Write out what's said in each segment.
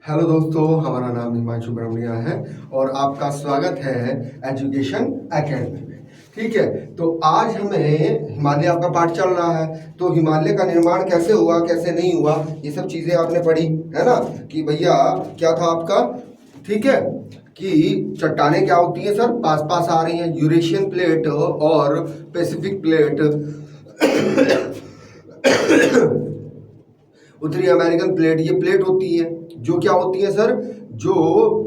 Hello दोस्तों, हमारा नाम हिमांशु ब्रह्मण्या है और आपका स्वागत है एजुकेशन एकेडमी में। ठीक है, तो आज हमें हिमालय आपका पाठ चल रहा है, तो हिमालय का निर्माण कैसे हुआ कैसे नहीं हुआ ये सब चीज़ें आपने पढ़ी है ना, कि भैया क्या था आपका। ठीक है, कि चट्टानें क्या होती हैं सर, पास पास आ रही हैं, यूरेशियन प्लेट और पैसिफिक प्लेट उत्तरी अमेरिकन प्लेट, ये प्लेट होती है जो क्या होती है सर, जो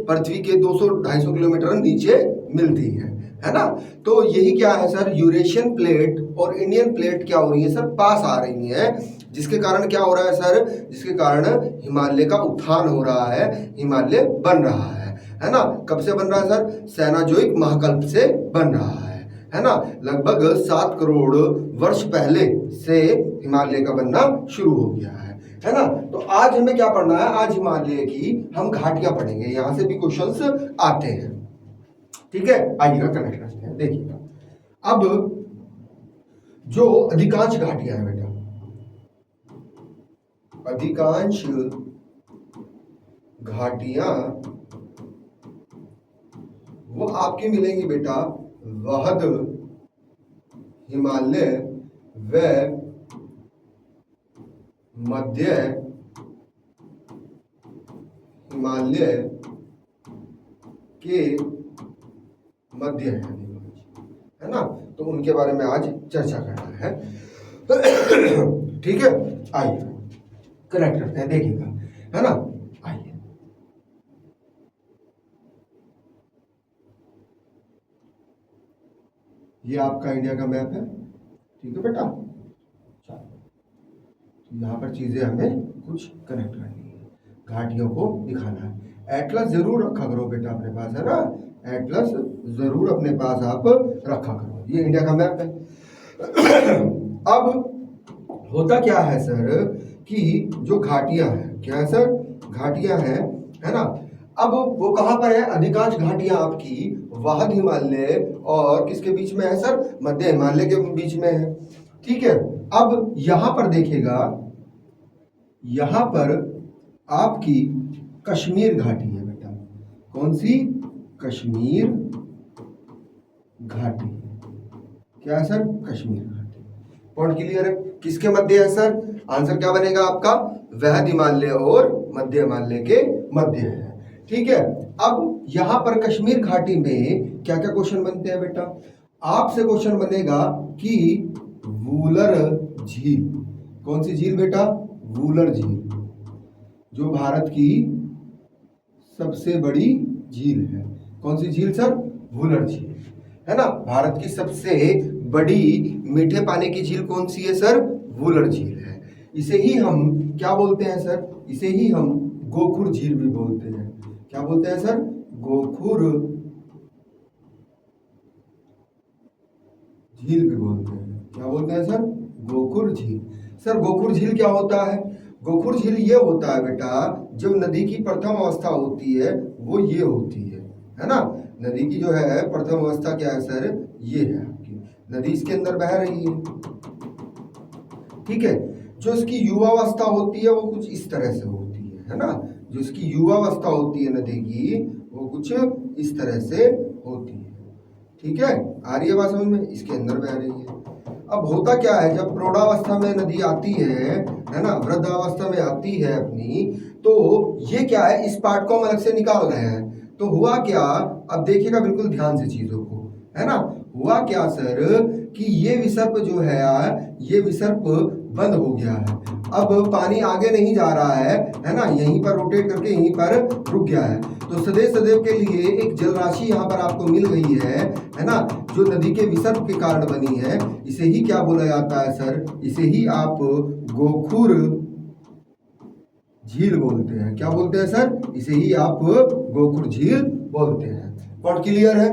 पृथ्वी के 200-250 किलोमीटर नीचे मिलती है ना। तो यही क्या है सर, यूरेशियन प्लेट और इंडियन प्लेट क्या हो रही है सर, पास आ रही है, जिसके कारण क्या हो रहा है सर, जिसके कारण हिमालय का उत्थान हो रहा है, हिमालय बन रहा है ना। कब से बन रहा है सर, सेनाजोइक महाकल्प से बन रहा है ना। लगभग 7 करोड़ वर्ष पहले से हिमालय का बनना शुरू हो गया है ना। तो आज हमें क्या पढ़ना है, आज हिमालय की हम घाटियां पढ़ेंगे, यहां से भी क्वेश्चंस आते हैं। ठीक है, आइएगा कनेक्ट करते हैं। देखिएगा, अब जो अधिकांश घाटियां हैं बेटा, अधिकांश घाटियां वो आपकी मिलेंगी बेटा वहद हिमालय व मध्य हिमालय के मध्य है ना। तो उनके बारे में आज चर्चा करना है। ठीक है, आइए कनेक्ट करते हैं, देखिएगा है ना। आइए, ये आपका इंडिया का मैप है। ठीक है बेटा, यहाँ पर चीजें हमें कुछ कनेक्ट करनी है, घाटियों को दिखाना है। एटलस जरूर रखा करो बेटा अपने पास, है ना, एटलस जरूर अपने पास आप रखा करो। ये इंडिया का मैप है। अब होता क्या है सर, कि जो घाटियां हैं, क्या है सर, घाटियां हैं, है ना। अब वो कहां पर है, अधिकांश घाटियां आपकी वाहद हिमालय और किसके बीच में है सर, मध्य हिमालय के बीच में है। ठीक है, अब यहां पर देखिएगा, यहां पर आपकी कश्मीर घाटी है बेटा। कौन सी, कश्मीर घाटी, क्या है सर, कश्मीर घाटी। पॉइंट क्लियर है, किसके मध्य है सर, आंसर क्या बनेगा आपका, वहद हिमालय और मध्य हिमालय के मध्य है। ठीक है, अब यहां पर कश्मीर घाटी में क्या क्या क्वेश्चन बनते हैं बेटा, आपसे क्वेश्चन बनेगा कि वूलर झील, कौन सी झील बेटा, वूलर झील, जो भारत की सबसे बड़ी झील है। कौन सी झील सर, वूलर झील, है ना। भारत की सबसे बड़ी मीठे पानी की झील कौन सी है सर, वूलर झील है। इसे ही हम क्या बोलते हैं सर, इसे ही हम गोखुर झील भी बोलते हैं। क्या बोलते हैं सर, गोखुर झील भी बोलते हैं। क्या बोलते हैं सर, गोखुर झील। सर गोखुर झील क्या होता है, गोखुर झील ये होता है बेटा, जब नदी की प्रथम अवस्था होती है वो ये होती है ना। नदी की जो है प्रथम अवस्था क्या है सर, ये है आपकी नदी, इसके अंदर बह रही है। ठीक है, जो इसकी युवावस्था होती है वो कुछ इस तरह से होती है ना। जो इसकी युवावस्था होती है नदी की, वो कुछ इस तरह से होती है। ठीक है, आ रही है बात समझ में, इसके अंदर बह रही है। अब होता क्या है, जब प्रौढ़ावस्था में नदी आती है ना, वृद्धावस्था में आती है अपनी, तो ये क्या है, इस पार्ट को हम अलग से निकाल रहे हैं। तो हुआ क्या, अब देखिएगा बिल्कुल ध्यान से चीजों को, है ना। हुआ क्या सर, कि ये विसर्प जो है, ये विसर्प बंद हो गया है। अब पानी आगे नहीं जा रहा है ना, यहीं पर रोटेट करके यहीं पर रुक गया है। तो सदैव सदैव के लिए एक जल राशि यहाँ पर आपको मिल गई है ना, जो नदी के विसर्प के कारण बनी है। इसे ही क्या बोला जाता है सर, इसे ही आप गोखुर झील बोलते हैं। क्या बोलते हैं सर, इसे ही आप गोखुर झील बोलते हैं। पॉइंट क्लियर है।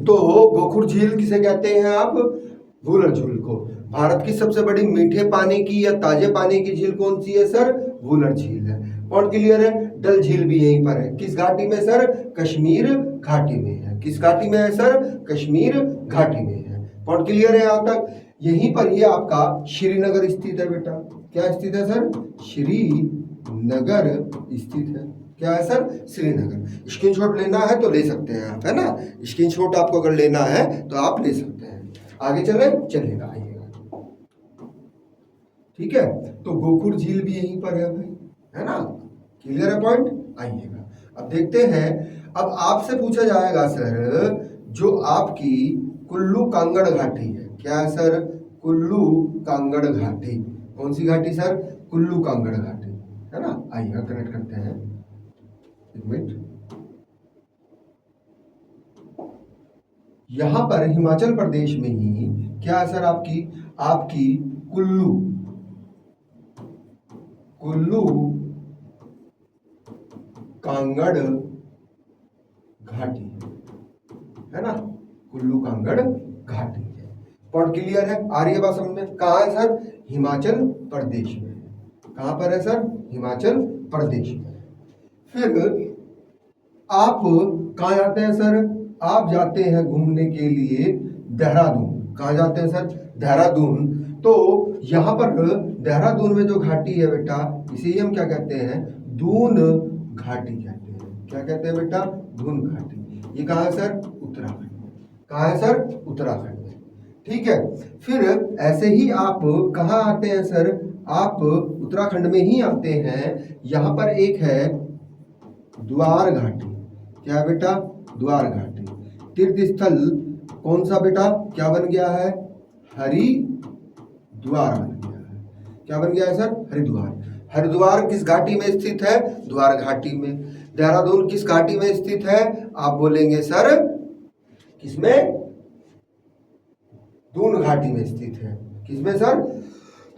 तो गोखुर झील किसे कहते हैं आप, वूलर झील को। भारत की सबसे बड़ी मीठे पानी की या ताजे पानी की झील कौन सी है सर, वूलर झील है। पॉइंट क्लियर है। डल झील भी यहीं पर है, किस घाटी में सर, कश्मीर घाटी में है। किस घाटी में है सर, कश्मीर घाटी में है। पॉइंट क्लियर है यहाँ तक। यहीं पर ये आपका श्रीनगर स्थित है बेटा। क्या स्थित है सर, श्रीनगर श्रीनगर स्थित है। क्या है सर? श्रीनगर। स्क्रीनशॉट लेना है तो ले सकते हैं आप, है ना। स्क्रीनशॉट आपको अगर लेना है तो आप ले सकते हैं। आगे चले, चलेगा, आइएगा। ठीक है, तो गोकुर झील भी यहीं पर है भाई, है ना। क्लियर है पॉइंट? आइएगा अब देखते हैं। अब आपसे पूछा जाएगा सर, जो आपकी कुल्लू कांगड़ घाटी है, क्या है सर? कुल्लू कांगड़ घाटी। कौन सी घाटी सर? कुल्लू कांगड़ घाटी, है ना। आइएगा कनेक्ट करते हैं, एक मिनट। यहां पर हिमाचल प्रदेश में ही क्या है सर? आपकी आपकी कुल्लू कुल्लू कांगड़ घाटी है ना। कुल्लू कांगड़ घाटी है। पॉइंट क्लियर है? आ रही है बात समझ में? कहाँ है सर? हिमाचल प्रदेश में। कहां पर है सर? हिमाचल प्रदेश में। फिर आप कहाँ जाते हैं सर? आप जाते हैं घूमने के लिए देहरादून। कहाँ जाते हैं सर? देहरादून। तो यहाँ पर देहरादून में जो घाटी है बेटा, इसे ही हम क्या कहते हैं? दून घाटी कहते हैं। क्या कहते हैं बेटा? दून घाटी। ये कहाँ है सर? उत्तराखंड में। कहाँ है सर? उत्तराखंड में। ठीक है, फिर ऐसे ही आप कहाँ आते हैं सर? आप उत्तराखंड में ही आते हैं। यहाँ पर एक है द्वार घाटी। क्या है बेटा? द्वार घाटी। तीर्थ स्थल कौन सा बेटा? क्या बन गया है? हरिद्वार बन गया है। क्या बन गया है सर? हरिद्वार। हरिद्वार किस घाटी में स्थित है? द्वार घाटी में। देहरादून किस घाटी में स्थित है? आप बोलेंगे सर किसमें? दून घाटी में स्थित है। किसमें सर?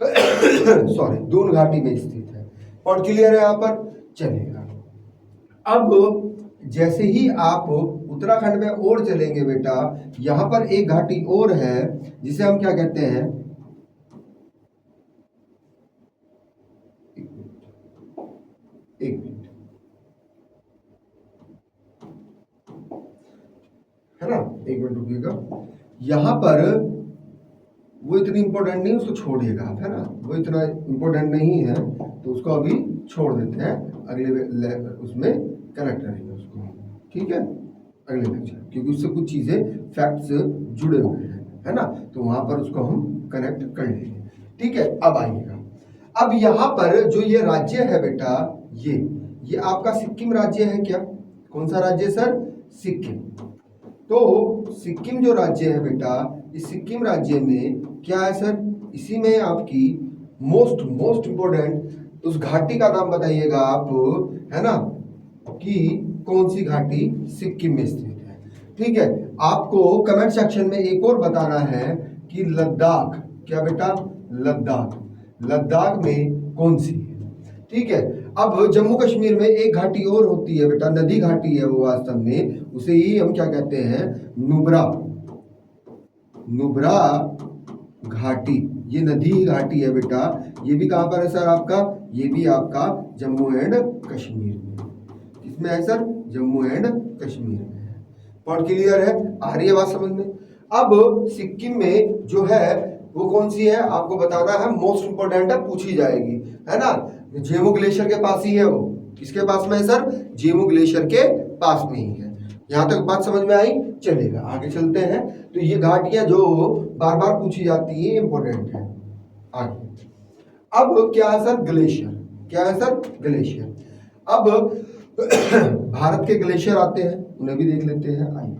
सॉरी, दून घाटी में स्थित है। और क्लियर है यहाँ पर? चलेगा। अब जैसे ही आप उत्तराखंड में और चलेंगे बेटा, यहां पर एक घाटी और है जिसे हम क्या कहते हैं? एक मिनट, है ना। एक मिनट रुकिएगा। यहां पर वो इतनी इंपॉर्टेंट नहीं, उसको छोड़िएगा आप, है ना। वो इतना इंपॉर्टेंट नहीं है तो उसको अभी छोड़ देते हैं, अगले उसमें कनेक्ट करेंगे उसको। ठीक है, अगले लेक्चर, क्योंकि उससे कुछ चीजें फैक्ट्स जुड़े हुए हैं, है ना। तो वहां पर उसको हम कनेक्ट कर लेंगे। ठीक है, अब आइएगा। अब यहाँ पर जो ये राज्य है बेटा, ये आपका सिक्किम राज्य है। क्या? कौन सा राज्य सर? सिक्किम। तो सिक्किम जो राज्य है बेटा, इस सिक्किम राज्य में क्या है सर? इसी में आपकी मोस्ट इंपोर्टेंट उस घाटी का नाम बताइएगा आप, है ना, कि कौन सी घाटी सिक्किम में स्थित है। ठीक है, आपको कमेंट सेक्शन में एक और बताना है कि लद्दाख। क्या बेटा? लद्दाख। लद्दाख में कौन सी है? ठीक है, अब जम्मू कश्मीर में एक घाटी और होती है बेटा, नदी घाटी है वो वास्तव में, उसे ही हम क्या कहते हैं? नुब्रा। नुब्रा घाटी, ये नदी घाटी है बेटा। ये भी कहां पर है सर आपका? ये भी आपका जम्मू एंड कश्मीर में। किसमें है सर? जम्मू एंड कश्मीर में है। पॉइंट क्लियर है? आ रही है बात समझ में? अब सिक्किम में जो है वो कौन सी है आपको बताना है, मोस्ट इंपोर्टेंट है, पूछी जाएगी, है ना। जेमू ग्लेशियर के पास ही है वो। किसके पास में है सर? जेमू ग्लेशियर के पास में ही है। यहां तक बात समझ में आई? चलेगा, आगे चलते हैं। तो ये घाटियां जो बार बार पूछी जाती है, इंपोर्टेंट है। आगे अब क्या है सर? ग्लेशियर। क्या है सर? ग्लेशियर। अब भारत के ग्लेशियर आते हैं, उन्हें भी देख लेते हैं। आइए,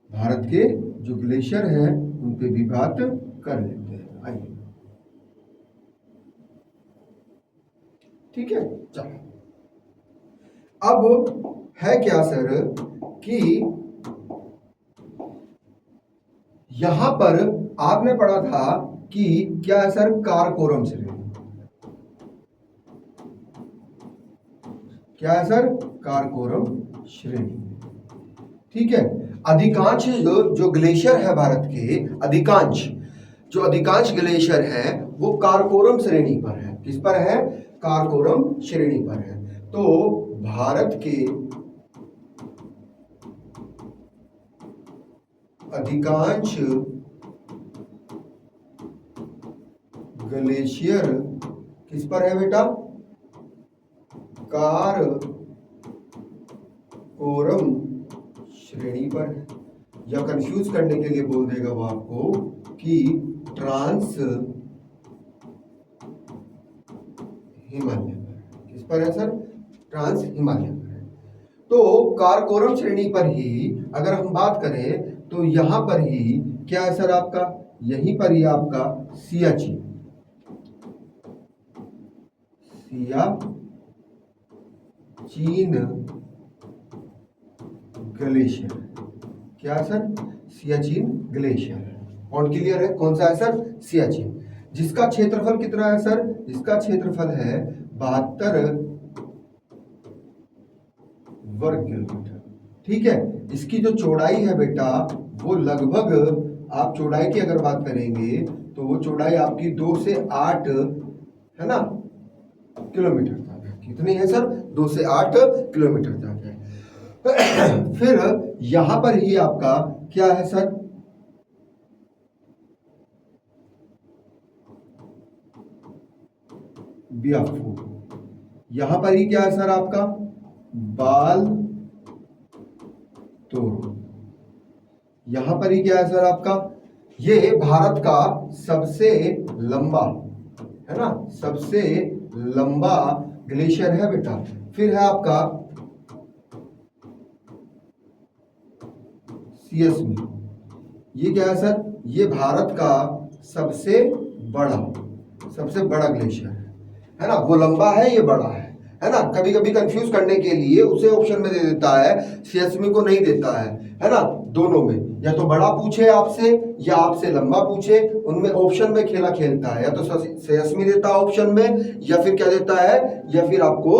भारत के जो ग्लेशियर हैं उन पे भी बात कर लेते हैं। आइए, ठीक है, चलो। अब है क्या सर कि यहां पर आपने पढ़ा था कि क्या है सर? कारकोरम श्रेणी। क्या है सर? कारकोरम श्रेणी। ठीक है, अधिकांश जो ग्लेशियर है भारत के, अधिकांश ग्लेशियर है वो कारकोरम श्रेणी पर है। किस पर है? कारकोरम श्रेणी पर है। तो भारत के अधिकांश ग्लेशियर किस पर है बेटा? काराकोरम श्रेणी पर है। या कंफ्यूज करने के लिए बोल देगा वो आपको कि ट्रांस हिमालय पर। किस पर है सर? ट्रांस हिमालय पर है। तो काराकोरम श्रेणी पर ही अगर हम बात करें तो यहां पर ही क्या है सर आपका? यहीं पर ही आपका सियाचिन ग्लेशियर। क्या है सर? सियाचिन ग्लेशियर। और क्लियर है कौन सा है सर? सियाचिन। जिसका क्षेत्रफल कितना है सर? इसका क्षेत्रफल है 72 वर्ग किलोमीटर। ठीक है। इसकी जो चौड़ाई है बेटा वो लगभग, आप चौड़ाई की अगर बात करेंगे तो वो चौड़ाई आपकी 2 से 8 है ना किलोमीटर तक है। कितनी है सर? 2 से 8 किलोमीटर तक है। फिर यहां पर ही आपका क्या है सर? बियाफू। यहां पर ही क्या है सर आपका? बाल तोरो। यहां पर ही क्या है सर आपका? ये भारत का सबसे लंबा, है ना, सबसे लंबा ग्लेशियर है बेटा। फिर है आपका सियाचिन। ये क्या है सर? ये भारत का सबसे बड़ा ग्लेशियर है ना। वो लंबा है, ये बड़ा है ना। कभी कभी कंफ्यूज करने के लिए उसे ऑप्शन में दे देता है, सियाचिन को नहीं देता है ना। दोनों में या तो बड़ा पूछे आपसे या आपसे लंबा पूछे, उनमें ऑप्शन में खेला खेलता है। या तो सियाचिन देता है ऑप्शन में, या फिर क्या देता है, या फिर आपको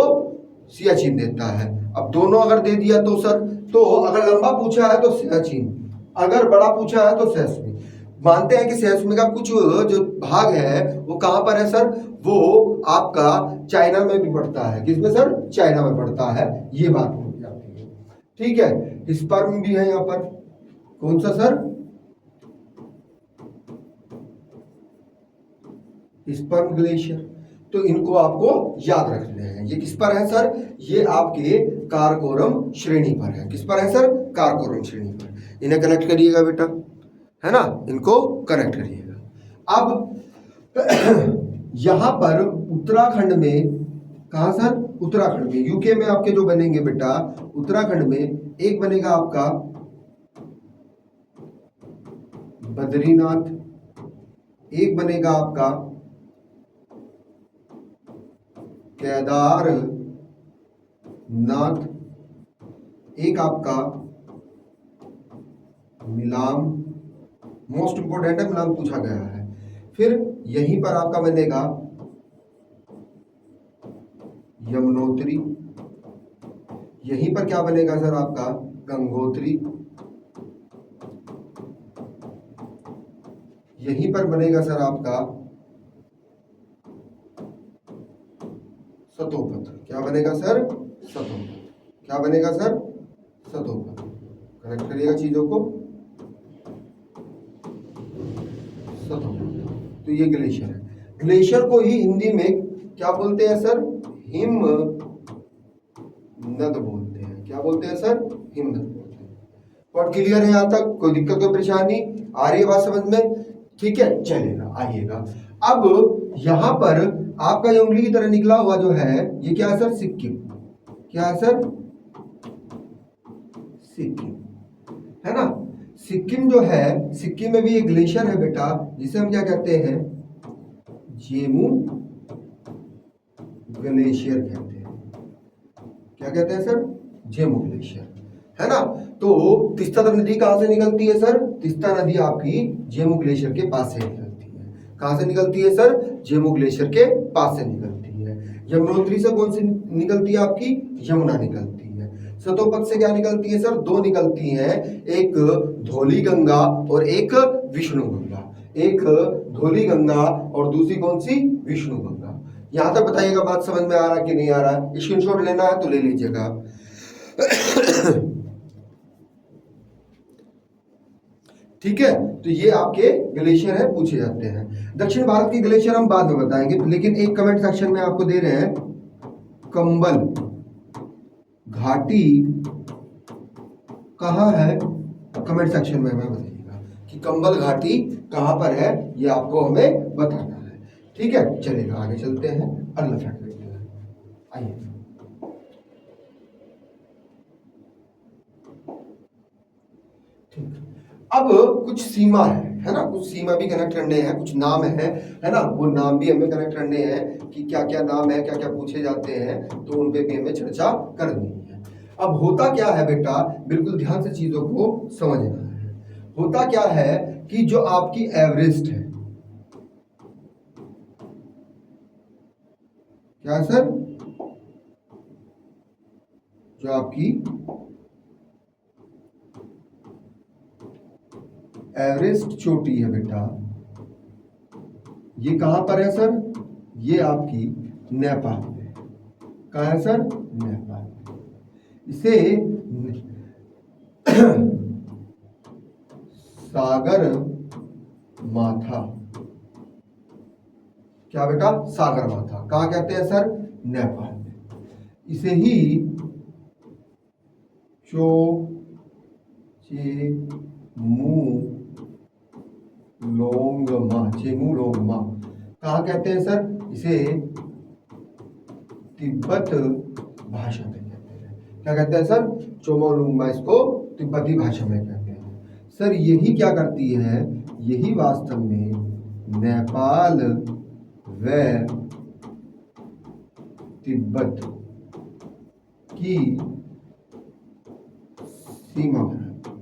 सियाचिन देता है। अब दोनों अगर दे दिया तो सर, तो अगर लंबा पूछा है तो सियाचिन, अगर बड़ा पूछा है तो सियाचिन। मानते हैं कि सियाचिन का कुछ जो भाग है वो कहां पर है सर? वो आपका चाइना में भी पड़ता है। किसमें सर? चाइना में पड़ता है। ये बात हो जाती है। ठीक है। स्पर्म भी है यहां पर। कौन सा सर? Sperm glacier. तो इनको आपको याद रखने हैं। ये किस पर है सर? ये आपके काराकोरम श्रेणी पर है। किस पर है सर? काराकोरम श्रेणी पर। इन्हें कनेक्ट करिएगा बेटा, है ना, इनको कनेक्ट करिएगा। अब यहां पर उत्तराखंड में, कहा सर? उत्तराखंड में, यूके में आपके जो बनेंगे बेटा, उत्तराखंड में एक बनेगा आपका बद्रीनाथ, एक बनेगा आपका केदारनाथ, एक आपका मिलाम। मोस्ट इंपोर्टेंट है, मिलाम पूछा गया है। फिर यहीं पर आपका बनेगा यमुनोत्री। यहीं पर क्या बनेगा सर आपका? गंगोत्री। यहीं पर बनेगा सर आपका सतोपथ। क्या बनेगा सर? सतोपथ। क्या बनेगा सर? सतोपथ। कनेक्ट करिएगा चीजों को। सतोपथ। तो ये ग्लेशियर है। ग्लेशियर को ही हिंदी में क्या बोलते हैं सर? हिम नद बोलते हैं। क्या बोलते हैं सर? हिम नद बोलते हैं। और क्लियर है यहां तक? कोई दिक्कत कोई परेशानी आ रही है बात समझ में? ठीक है, चलेगा, आइएगा। अब यहां पर आपका ये उंगली की तरह निकला हुआ जो है, ये क्या है सर? सिक्किम। क्या है सर? सिक्किम, है ना। सिक्किम जो है, सिक्किम में भी एक ग्लेशियर है बेटा, जिसे हम क्या कहते हैं? जेमू ग्लेशियर कहते हैं। क्या कहते हैं सर? जेमू ग्लेशियर, है ना। तो तीस्ता नदी कहां से निकलती है सर? तीस्ता नदी आपकी जेमू ग्लेशियर के पास से निकलती है। कहां से निकलती है सर? जेमू ग्लेशियर के पास से निकलती है। यमुनोत्री से कौन सी निकलती है आपकी? यमुना निकलती है। सतोपथ से क्या निकलती है सर? दो निकलती हैं, एक धौली गंगा और एक विष्णु गंगा। एक धौली गंगा और दूसरी कौन सी? विष्णु गंगा। यहां तक बताइएगा बात समझ में आ रहा है कि नहीं आ रहा है? स्क्रीनशॉट लेना है तो ले लीजिएगा आप। ठीक है, तो ये आपके ग्लेशियर है, पूछे जाते हैं। दक्षिण भारत के ग्लेशियर हम बाद में बताएंगे, लेकिन एक कमेंट सेक्शन में आपको दे रहे हैं कंबल घाटी कहाँ है, कमेंट सेक्शन में हमें बताइएगा कि कंबल घाटी कहाँ पर है, ये आपको हमें बताना है। ठीक है, चलेगा, आगे चलते हैं, अगला फैक्ट देखते हैं। आइए, ठीक, अब कुछ सीमा है ना, कुछ सीमा भी कनेक्ट करने हैं, कुछ नाम है ना, वो नाम भी हमें कनेक्ट करने हैं कि क्या क्या नाम है, क्या क्या पूछे जाते हैं, तो उन पे भी हमें चर्चा करनी है। अब होता क्या है बेटा, बिल्कुल ध्यान से चीजों को समझना है। होता क्या है कि जो आपकी एवरेस्ट है, क्या सर, जो आपकी एवरेस्ट चोटी है बेटा, ये कहां पर है सर, ये आपकी नेपाल में। कहां है सर, नेपाल में। इसे सागर माथा, क्या बेटा, सागर माथा कहां कहते हैं सर, नेपाल में। इसे ही चेमुलोंगमा कहा कहते हैं सर, इसे तिब्बत भाषा में कहते हैं। क्या कहते हैं सर, चोमोलुंगमा, इसको तिब्बती भाषा में कहते हैं। सर यही क्या करती है, यही वास्तव में नेपाल व तिब्बत की सीमा बनाती है।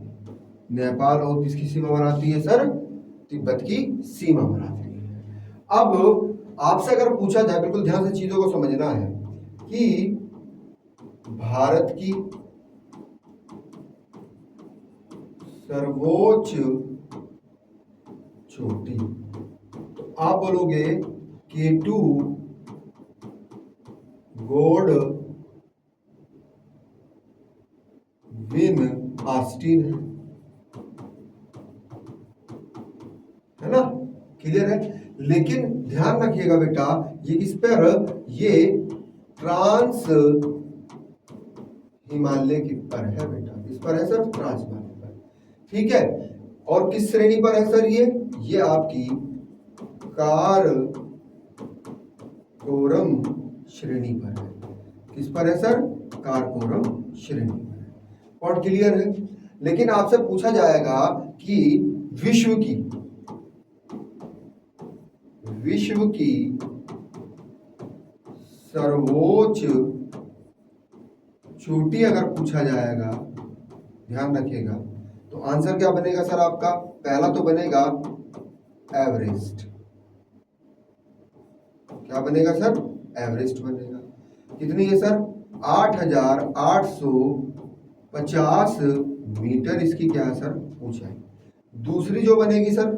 नेपाल और किसकी सीमा बनाती है सर, तिब्बत की सीमा बनाती है। अब आपसे अगर पूछा जाए, बिल्कुल ध्यान से चीजों को समझना है कि भारत की सर्वोच्च चोटी, तो आप बोलोगे K2 गॉड विन ऑस्टिन है ना, क्लियर है। लेकिन ध्यान रखिएगा बेटा, ये किस पर, ये ट्रांस हिमालय की पर है बेटा, इस पर है सर, ट्रांस हिमालय पर। ठीक है, और किस श्रेणी पर है सर, ये आपकी कारकोरम श्रेणी पर है। किस पर है सर, कारकोरम श्रेणी पर है। पॉइंट क्लियर है। लेकिन आपसे पूछा जाएगा कि विश्व की सर्वोच्च चोटी अगर पूछा जाएगा, ध्यान रखिएगा, तो आंसर क्या बनेगा सर आपका, पहला तो बनेगा एवरेस्ट। क्या बनेगा सर, एवरेस्ट बनेगा। कितनी है सर, 8,850 मीटर इसकी क्या है सर, ऊंचाई। दूसरी जो बनेगी सर,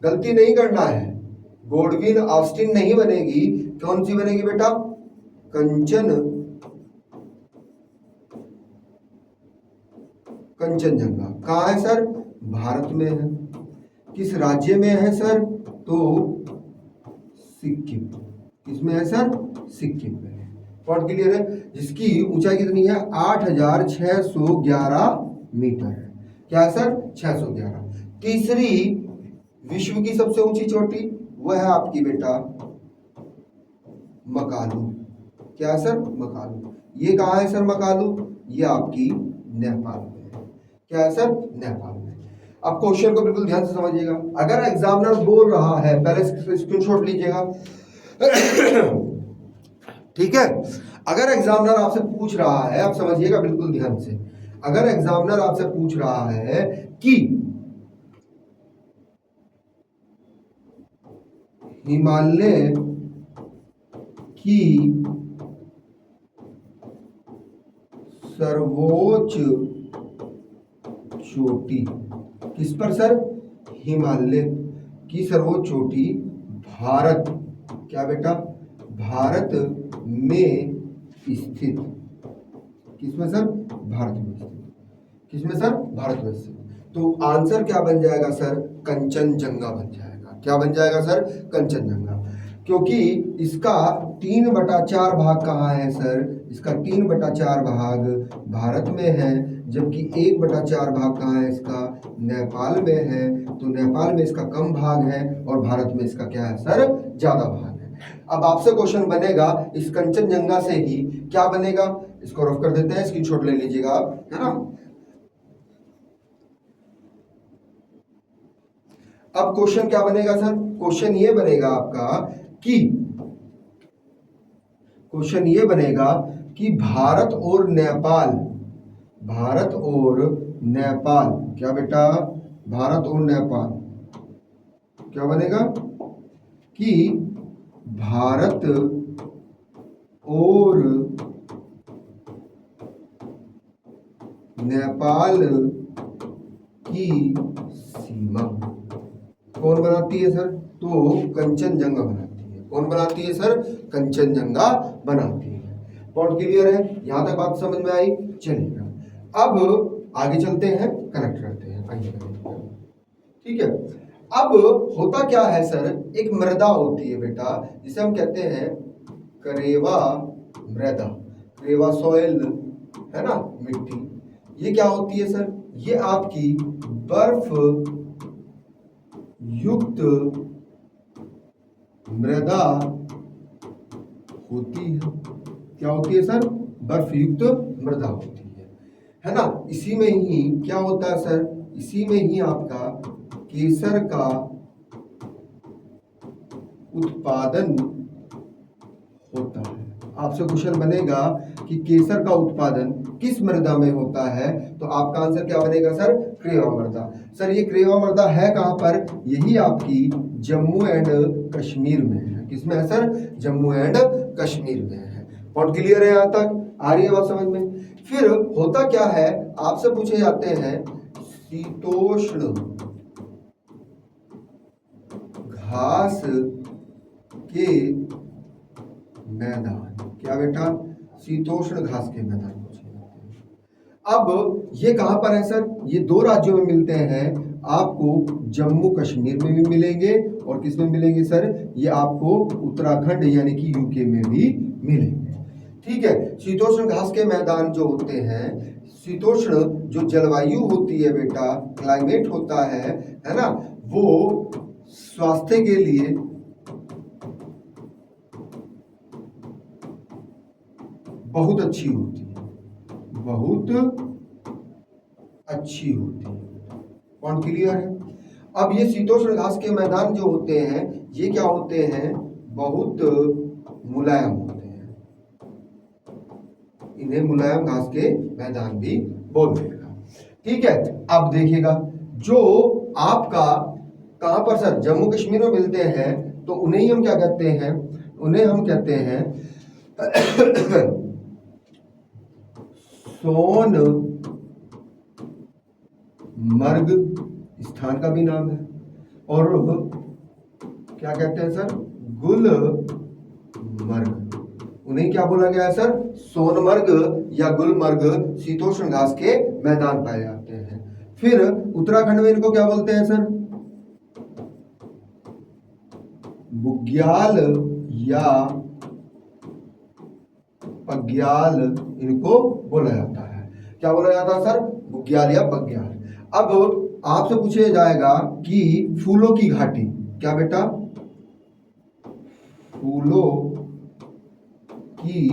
गलती नहीं करना है, गॉडविन ऑस्टिन नहीं बनेगी, कौन सी बनेगी बेटा, कंचनजंगा। कहाँ है सर, भारत में है। किस राज्य में है सर, तो सिक्किम। किसमें है सर, सिक्किम में है। पॉइंट क्लियर है। जिसकी ऊंचाई कितनी है, 8,611 मीटर है। क्या है सर, 611। तीसरी विश्व की सबसे ऊंची चोटी, वह है आपकी बेटा मकालू। क्या है सर, मकालू। ये कहाँ है सर, मकालू, ये आपकी नेपाल में है। क्या है सर, नेपाल में। अब क्वेश्चन को बिल्कुल ध्यान से समझिएगा। अगर एग्जामिनर बोल रहा है, पहले स्क्रीनशॉट लीजिएगा। ठीक है, अगर एग्जामिनर आपसे पूछ रहा है, आप समझिएगा बिल्कुल ध्यान से, अगर एग्जामिनर आपसे पूछ रहा है कि हिमालय की सर्वोच्च चोटी किस पर सर, हिमालय की सर्वोच्च चोटी भारत, क्या बेटा, भारत में स्थित। किसमें सर, भारत में स्थित। किसमें सर, भारत में स्थित। तो आंसर क्या बन जाएगा सर, कंचनजंगा बन जाएगा। क्या बन जाएगा सर, कंचनजंगा। क्योंकि इसका 3/4 भाग कहाँ है सर, इसका 3/4 भाग भारत में है, जबकि 1/4 भाग कहाँ है इसका, नेपाल में है। तो नेपाल में इसका कम भाग है और भारत में इसका क्या है सर, ज्यादा भाग है। अब आपसे क्वेश्चन बनेगा इस कंचनजंगा से ही क्या बनेगा, इसको रफ कर देते हैं, स्क्रीनशॉट ले लीजिएगा आप, है ना। अब क्वेश्चन क्या बनेगा सर, क्वेश्चन ये बनेगा आपका कि क्वेश्चन ये बनेगा कि भारत और नेपाल, भारत और नेपाल, क्या बेटा, भारत और नेपाल क्या बनेगा कि भारत और नेपाल की सीमा कौन बनाती है सर, तो कंचनजंगा बनाती है। कौन बनाती है सर, कंचनजंगा बनाती है। पॉइंट क्लियर है, यहां तक बात समझ में आई। चलिएगा अब आगे चलते हैं, कनेक्ट करते हैं, आइए ठीक है। अब होता क्या है सर, एक मृदा होती है बेटा, जिसे हम कहते हैं करेवा मृदा, करेवा सॉइल, है ना, मिट्टी। ये क्या होती है सर, ये आपकी बर्फ युक्त मृदा होती है। क्या होती है सर, बर्फ युक्त मृदा होती है ना। इसी में ही क्या होता है सर, इसी में ही आपका केसर का उत्पादन होता है। आपसे क्वेश्चन बनेगा कि केसर का उत्पादन किस मृदा में होता है, तो आपका आंसर क्या बनेगा सर, क्रेवा मृदा। सर ये क्रेवा मृदा है कहां पर, यही आपकी जम्मू एंड कश्मीर में है। किसमें है सर, जम्मू एंड कश्मीर में है। पॉइंट क्लियर है, यहां तक आ रही है बात समझ में। फिर होता क्या है, आपसे पूछे जाते हैं शीतोष्ण घास के मैदान। क्या बेटा, शीतोष्ण घास के मैदान पूछे जाते हैं। अब ये कहां पर है सर, ये 2 राज्यों में मिलते हैं, आपको जम्मू कश्मीर में भी मिलेंगे और किस में मिलेंगे सर, ये आपको उत्तराखंड यानी कि यूके में भी मिलेंगे। ठीक है, शीतोष्ण घास के मैदान जो होते हैं, शीतोष्ण जो जलवायु होती है बेटा, क्लाइमेट होता है ना, वो स्वास्थ्य के लिए बहुत अच्छी होती है, बहुत अच्छी होती है। पॉइंट क्लियर है। अब ये शीतोष्ण घास के मैदान जो होते हैं, ये क्या होते हैं, बहुत मुलायम होते हैं। इन्हें मुलायम घास के मैदान भी बोलते हैं। ठीक है, अब देखिएगा जो आपका कहां पर सर, जम्मू कश्मीर में मिलते हैं, तो उन्हें ही हम क्या कहते हैं, उन्हें हम कहते हैं सोन मर्ग, स्थान का भी नाम है, और क्या कहते हैं सर, गुलमर्ग। उन्हें क्या बोला गया है सर, सोनमर्ग या गुलमर्ग शीतोष्ण घास के मैदान पाए जाते हैं। फिर उत्तराखंड में इनको क्या बोलते हैं सर, बुग्याल या पग्याल इनको बोला जाता है। क्या बोला जाता है सर, बुग्याल या पग्याल। अब आपसे पूछा जाएगा कि फूलों की घाटी, क्या बेटा, फूलों की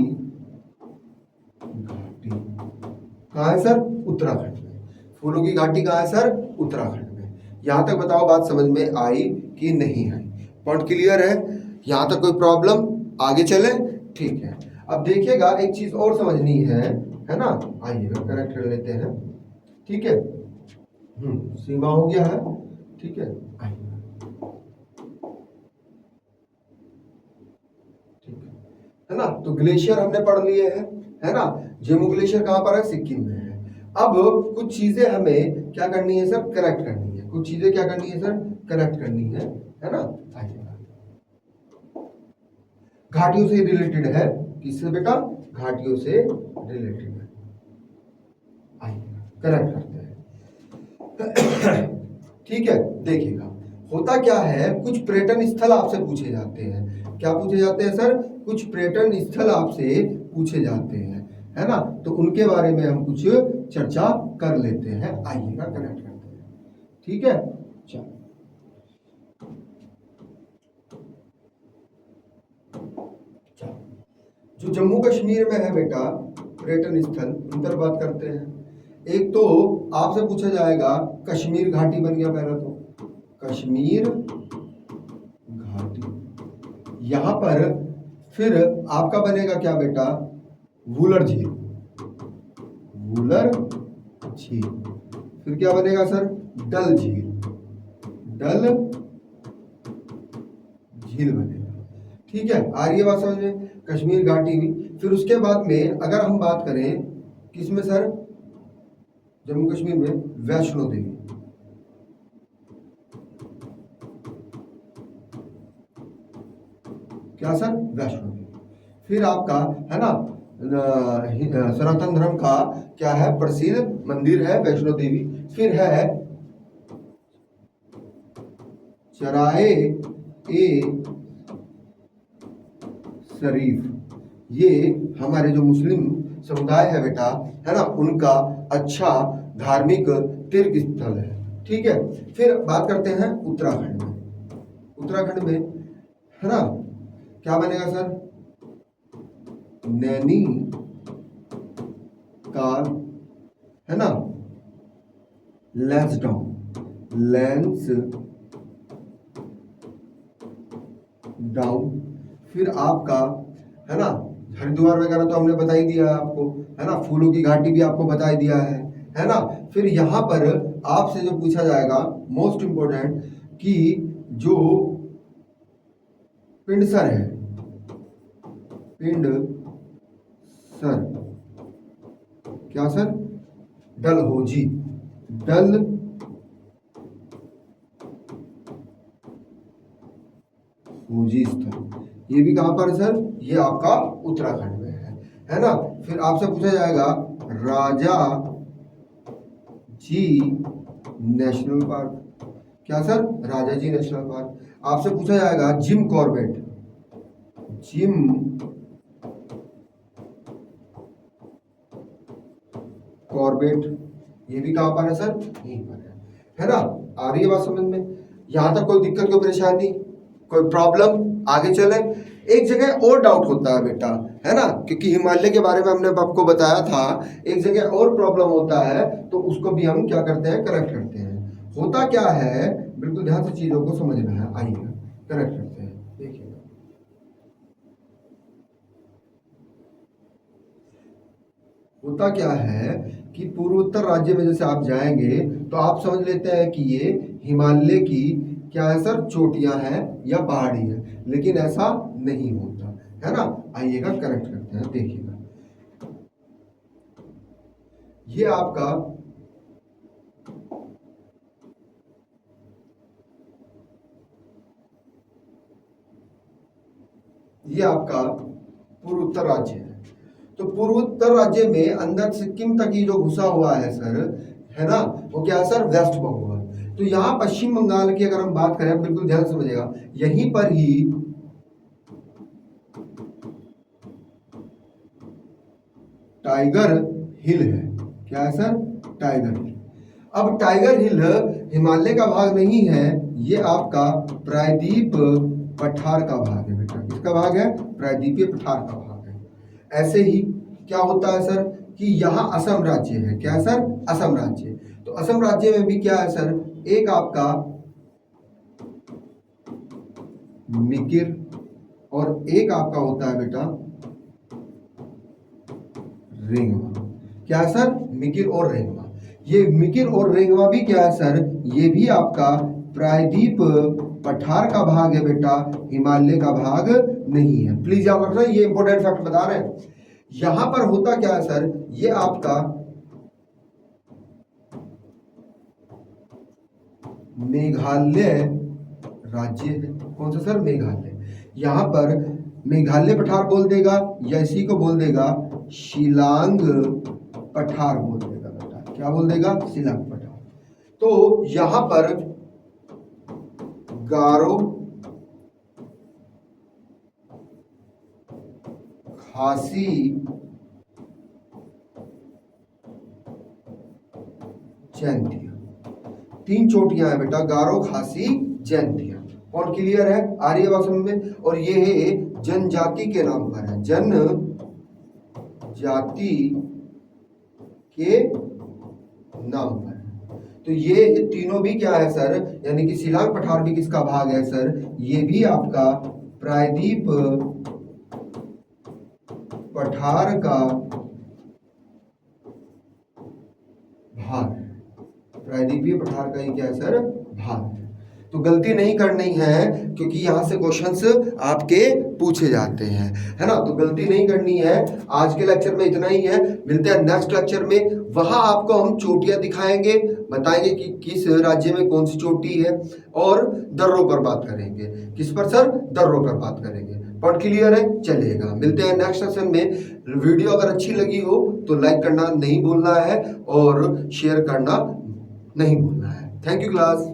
घाटी कहाँ है सर, उत्तराखंड में। फूलों की घाटी कहाँ है सर, उत्तराखंड में। यहां तक बताओ बात समझ में आई कि नहीं आई। पॉइंट क्लियर है, यहां तक कोई प्रॉब्लम, आगे चले। ठीक है, अब देखिएगा एक चीज और समझनी है ना, आइएगा कनेक्ट कर लेते हैं। ठीक है, सीमा हो गया है। ठीक है, ठीक है ना। तो ग्लेशियर हमने पढ़ लिए हैं, है ना। जेमू ग्लेशियर कहां पर है, सिक्किम में है। अब कुछ चीजें हमें क्या करनी है सर, करेक्ट करनी है। कुछ चीजें क्या करनी है सर, करेक्ट करनी है ना। आइएगा, घाटियों से रिलेटेड है, किससे बेटा, घाटियों से रिलेटेड है। आइए करेक्ट करते हैं। ठीक है, देखिएगा होता क्या है, कुछ पर्यटन स्थल आपसे पूछे जाते हैं। क्या पूछे जाते हैं सर? कुछ पर्यटन स्थल आपसे पूछे जाते हैं, है ना। तो उनके बारे में हम कुछ चर्चा कर लेते हैं। आइएगा कनेक्ट करते हैं, ठीक है। चलो जो जम्मू कश्मीर में है बेटा पर्यटन स्थल, उन पर बात करते हैं। एक तो आपसे पूछा जाएगा कश्मीर घाटी बन गया पहला, तो कश्मीर घाटी। यहां पर फिर आपका बनेगा क्या बेटा? वुलर झील, वुलर झील। फिर क्या बनेगा सर? डल झील, डल झील बनेगा। ठीक है, आ रही है बात समझ में? कश्मीर घाटी भी। फिर उसके बाद में अगर हम बात करें किसमें सर? जम्मू कश्मीर में वैष्णो देवी। क्या सर? वैष्णो देवी। फिर आपका है ना सनातन धर्म का क्या है? प्रसिद्ध मंदिर है वैष्णो देवी। फिर है चराए ए शरीफ, ये हमारे जो मुस्लिम समुदाय है बेटा, है ना, उनका अच्छा धार्मिक तीर्थ स्थल है। ठीक है, फिर बात करते हैं उत्तराखंड में। उत्तराखंड में है ना क्या बनेगा सर? नैनी ताल, है ना, लैंसडाउन, लैंसडाउन। फिर आपका है ना हरिद्वार वगैरह तो हमने बता ही दिया है आपको, है ना। फूलों की घाटी भी आपको बता ही दिया है ना। फिर यहाँ पर आपसे जो पूछा जाएगा मोस्ट इंपोर्टेंट कि जो पिंडसर है, पिंडसर, क्या सर? डलहौजी, डलहौजी स्थल। ये भी कहाँ पर है सर? ये आपका उत्तराखंड में है ना। फिर आपसे पूछा जाएगा राजा जी नेशनल पार्क। क्या सर? राजा जी नेशनल पार्क। आपसे पूछा जाएगा जिम कॉर्बेट, जिम कॉर्बेट, ये भी कहां पर है सर? यहीं पर है ना। आ रही है बात समझ में? यहां तक कोई दिक्कत, कोई परेशानी, कोई प्रॉब्लम? आगे चले। एक जगह और डाउट होता है बेटा, है ना, क्योंकि हिमालय के बारे में हमने आपको बताया था। एक जगह और प्रॉब्लम होता है, तो उसको भी हम क्या करते हैं? करेक्ट करते हैं। होता क्या है, बिल्कुल ध्यान से चीजों को समझना है। आइए करेक्ट करते हैं, देखिए। होता क्या है कि पूर्वोत्तर राज्य में जैसे आप जाएंगे तो आप समझ लेते हैं कि ये हिमालय की क्या है सर? चोटियां हैं या पहाड़ी है, लेकिन ऐसा नहीं होता, है ना। आइएगा करेक्ट करते हैं, देखिएगा। ये आपका पूर्वोत्तर राज्य है। तो पूर्वोत्तर राज्य में अंदर सिक्किम तक ही जो घुसा हुआ है सर, है ना, वो क्या है सर? वेस्ट बंगाल। तो यहाँ पश्चिम बंगाल की अगर हम बात करें, बिल्कुल ध्यान से समझिएगा, यहीं पर ही टाइगर हिल है। क्या है सर? टाइगर हिल। अब टाइगर हिल हिमालय का भाग नहीं है, ये आपका प्रायद्वीप पठार का भाग है बेटा। किसका भाग है? प्रायद्वीपीय पठार का भाग है। ऐसे ही क्या होता है सर कि यहाँ असम राज्य है। क्या है सर? असम राज्य। तो असम राज्य में भी क्या है सर? एक आपका मिकिर और एक आपका होता है बेटा रेंगवा। क्या है सर? मिकिर और रेंगवा। ये मिकिर और रेंगवा भी क्या है सर? ये भी आपका प्रायद्वीप पठार का भाग है बेटा, हिमालय का भाग नहीं है। प्लीज याद रखना, ये इंपॉर्टेंट फैक्ट बता रहे हैं। यहां पर होता क्या है सर? ये आपका मेघालय राज्य है। कौन सा सर? मेघालय। यहां पर मेघालय पठार बोल देगा या इसी को बोल देगा शिलांग पठार बोल देगा बेटा। क्या बोल देगा? शिलांग पठार। तो यहां पर गारो, खासी, जयंतिया, 3 चोटियां हैं बेटा, गारो, खासी, जयंतिया। और क्लियर है, आ रही है बात समझ में। और ये जनजाति के नाम पर है, जनजाति के नाम पर। तो ये तीनों भी क्या है सर, यानी कि शिलांग पठार भी किसका भाग है सर, ये भी आपका प्रायद्वीप पठार का भाग, प्रायद्वीपीय पठार का ही क्या है सर, भाग है। तो गलती नहीं करनी है, क्योंकि यहां से क्वेश्चंस आपके पूछे जाते हैं, है ना। तो गलती नहीं करनी है। आज के लेक्चर में इतना ही है, मिलते हैं नेक्स्ट लेक्चर में। वहां आपको हम चोटियां दिखाएंगे, बताएंगे कि किस राज्य में कौन सी चोटी है, और दर्रों पर बात करेंगे। किस पर सर, दर्रों पर बात करेंगे। पॉइंट क्लियर है, चलिएगा मिलते हैं नेक्स्ट सेशन में। वीडियो अगर अच्छी लगी हो तो लाइक करना नहीं भूलना है, और शेयर करना नहीं भूलना है। Thank you class.